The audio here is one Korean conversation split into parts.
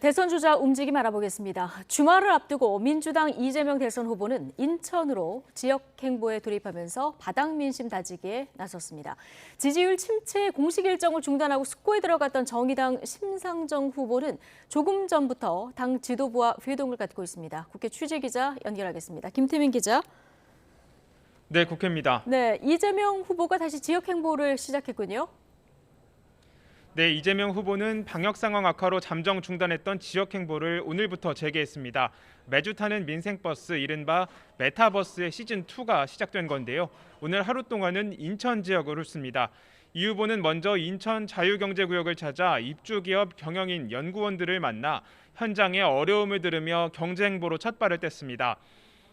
대선 주자 움직임 알아보겠습니다. 주말을 앞두고 민주당 이재명 대선 후보는 인천으로 지역 행보에 돌입하면서 바닥 민심 다지기에 나섰습니다. 지지율 침체 공식 일정을 중단하고 숙고에 들어갔던 정의당 심상정 후보는 조금 전부터 당 지도부와 회동을 갖고 있습니다. 국회 취재기자 연결하겠습니다. 김태민 기자. 네, 국회입니다. 네, 이재명 후보가 다시 지역 행보를 시작했군요. 네, 이재명 후보는 방역 상황 악화로 잠정 중단했던 지역 행보를 오늘부터 재개했습니다. 매주 타는 민생버스, 이른바 메타버스의 시즌2가 시작된 건데요. 오늘 하루 동안은 인천 지역을 훑습니다. 이 후보는 먼저 인천 자유경제구역을 찾아 입주기업, 경영인, 연구원들을 만나 현장의 어려움을 들으며 경제 행보로 첫 발을 뗐습니다.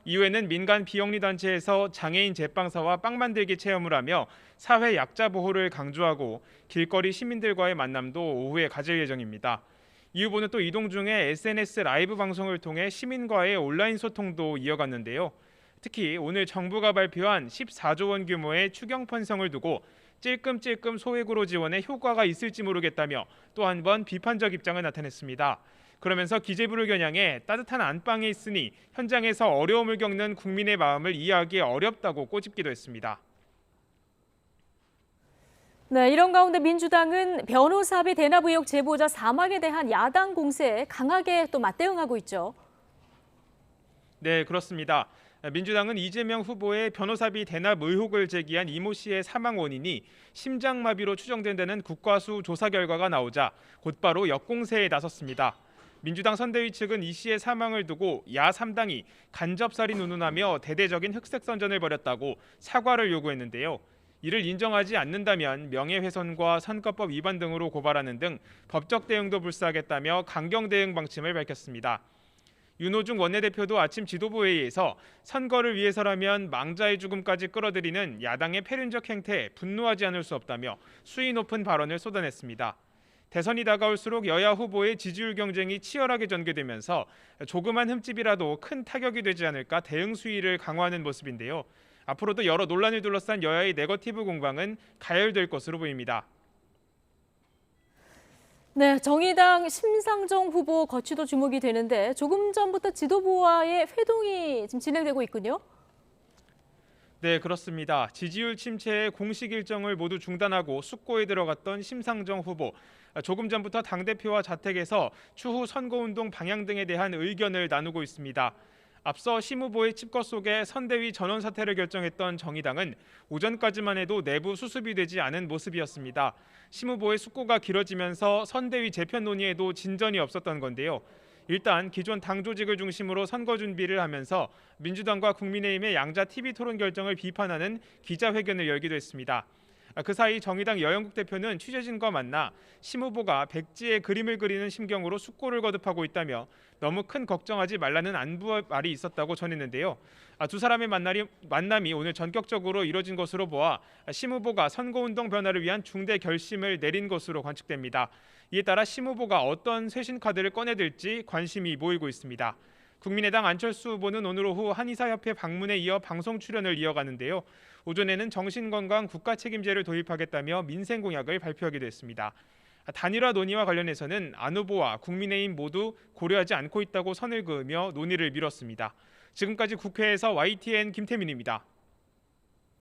이후에는 민간 비영리 단체에서 장애인 제빵사와 빵 만들기 체험을 하며 사회 약자 보호를 강조하고 길거리 시민들과의 만남도 오후에 가질 예정입니다. 이 후보는 또 이동 중에 SNS 라이브 방송을 통해 시민과의 온라인 소통도 이어갔는데요. 특히 오늘 정부가 발표한 14조 원 규모의 추경 편성을 두고 찔끔찔끔 소액으로 지원에 효과가 있을지 모르겠다며 또 한 번 비판적 입장을 나타냈습니다. 그러면서 기재부를 겨냥해 따뜻한 안방에 있으니 현장에서 어려움을 겪는 국민의 마음을 이해하기 어렵다고 꼬집기도 했습니다. 네, 이런 가운데 민주당은 변호사비 대납 의혹 제보자 사망에 대한 야당 공세에 강하게 또 맞대응하고 있죠. 네, 그렇습니다. 민주당은 이재명 후보의 변호사비 대납 의혹을 제기한 이모 씨의 사망 원인이 심장마비로 추정된다는 국과수 조사 결과가 나오자 곧바로 역공세에 나섰습니다. 민주당 선대위 측은 이 씨의 사망을 두고 야 3당이 간접살인 운운하며 대대적인 흑색선전을 벌였다고 사과를 요구했는데요. 이를 인정하지 않는다면 명예훼손과 선거법 위반 등으로 고발하는 등 법적 대응도 불사하겠다며 강경 대응 방침을 밝혔습니다. 윤호중 원내대표도 아침 지도부 회의에서 선거를 위해서라면 망자의 죽음까지 끌어들이는 야당의 패륜적 행태에 분노하지 않을 수 없다며 수위 높은 발언을 쏟아냈습니다. 대선이 다가올수록 여야 후보의 지지율 경쟁이 치열하게 전개되면서 조그만 흠집이라도 큰 타격이 되지 않을까 대응 수위를 강화하는 모습인데요. 앞으로도 여러 논란을 둘러싼 여야의 네거티브 공방은 가열될 것으로 보입니다. 네, 정의당 심상정 후보 거취도 주목이 되는데 조금 전부터 지도부와의 회동이 지금 진행되고 있군요. 네, 그렇습니다. 지지율 침체의 공식 일정을 모두 중단하고 숙고에 들어갔던 심상정 후보. 조금 전부터 당대표와 자택에서 추후 선거운동 방향 등에 대한 의견을 나누고 있습니다. 앞서 심 후보의 칩거 속에 선대위 전원 사퇴를 결정했던 정의당은 오전까지만 해도 내부 수습이 되지 않은 모습이었습니다. 심 후보의 숙고가 길어지면서 선대위 재편 논의에도 진전이 없었던 건데요. 일단 기존 당 조직을 중심으로 선거 준비를 하면서 민주당과 국민의힘의 양자 TV 토론 결정을 비판하는 기자회견을 열기도 했습니다. 그 사이 정의당 여영국 대표는 취재진과 만나 심 후보가 백지에 그림을 그리는 심경으로 숙고를 거듭하고 있다며 너무 큰 걱정하지 말라는 안부 말이 있었다고 전했는데요. 두 사람의 만남이 오늘 전격적으로 이뤄진 것으로 보아 심 후보가 선거운동 변화를 위한 중대 결심을 내린 것으로 관측됩니다. 이에 따라 심 후보가 어떤 쇄신 카드를 꺼내들지 관심이 모이고 있습니다. 국민의당 안철수 후보는 오늘 오후 한의사협회 방문에 이어 방송 출연을 이어가는데요. 오전에는 정신건강 국가책임제를 도입하겠다며 민생 공약을 발표하기도 했습니다. 단일화 논의와 관련해서는 안 후보와 국민의힘 모두 고려하지 않고 있다고 선을 그으며 논의를 미뤘습니다. 지금까지 국회에서 YTN 김태민입니다.